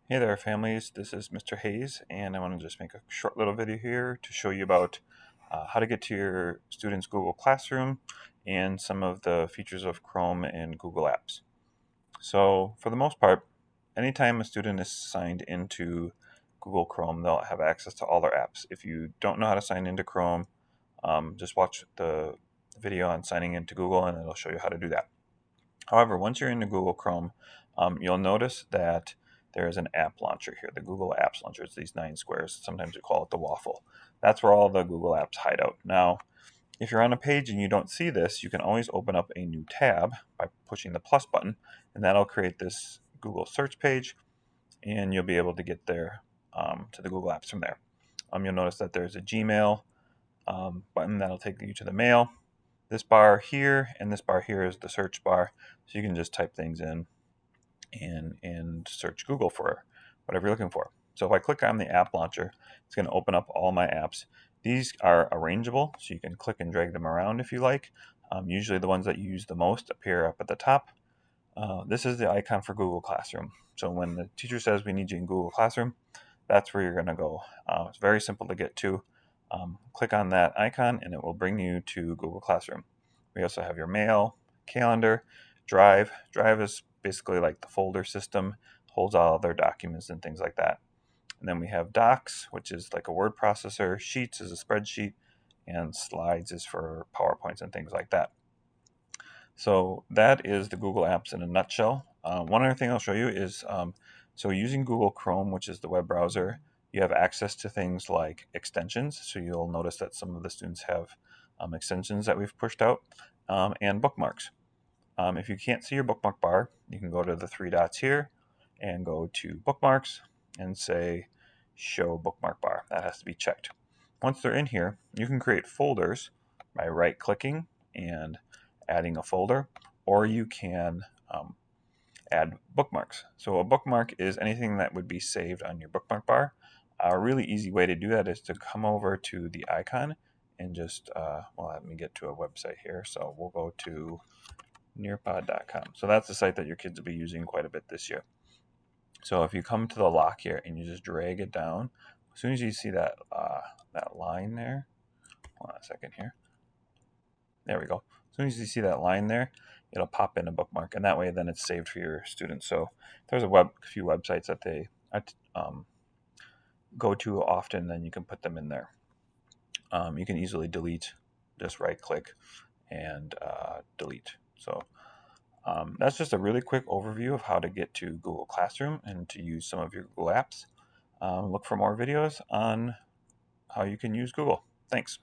Hey there families, this is Mr. Hayes and I want to just make a short little video here to show you about how to get to your students' Google Classroom and some of the features of Chrome and Google Apps. So for the most part, anytime a student is signed into Google Chrome, they'll have access to all their apps. If you don't know how to sign into Chrome, just watch the video on signing into Google and it'll show you how to do that. However, once you're into Google Chrome, you'll notice that there is an app launcher here, the Google Apps Launcher. It's these 9 squares. Sometimes we call it the waffle. That's where all the Google apps hide out. Now, if you're on a page and you don't see this, you can always open up a new tab by pushing the plus button, and that'll create this Google search page, and you'll be able to get there to the Google Apps from there. You'll notice that there's a Gmail button that'll take you to the mail. This bar here and this bar here is the search bar, so you can just type things in and search Google for whatever you're looking for. So if I click on the app launcher, it's going to open up all my apps. These are arrangeable, so you can click and drag them around if you like. Usually the ones that you use the most appear up at the top. This is the icon for Google Classroom. So when the teacher says we need you in Google Classroom, that's where you're going to go. It's very simple to get to. Click on that icon and it will bring you to Google Classroom. We also have your mail, calendar, Drive. Drive is basically like the folder system, holds all of their documents and things like that. And then we have Docs, which is like a word processor, Sheets is a spreadsheet, and Slides is for PowerPoints and things like that. So that is the Google Apps in a nutshell. One other thing I'll show you is, so using Google Chrome, which is the web browser, you have access to things like extensions. So you'll notice that some of the students have extensions that we've pushed out, and bookmarks. If you can't see your bookmark bar, you can go to the 3 dots here and go to bookmarks and say show bookmark bar. That has to be checked. Once they're in here, you can create folders by right clicking and adding a folder, or you can add bookmarks. So a bookmark is anything that would be saved on your bookmark bar. A really easy way to do that is to come over to the icon and just, well, let me get to a website here. So we'll go to nearpod.com. So that's the site that your kids will be using quite a bit this year. So if you come to the lock here and you just drag it down, as soon as you see that that line there, hold on a second here. There we go. As soon as you see that line there, it'll pop in a bookmark, and that way then it's saved for your students. So there's a few websites that they go to often, then you can put them in there. You can easily delete, just right click and delete. So that's just a really quick overview of how to get to Google Classroom and to use some of your Google apps. Look for more videos on how you can use Google. Thanks.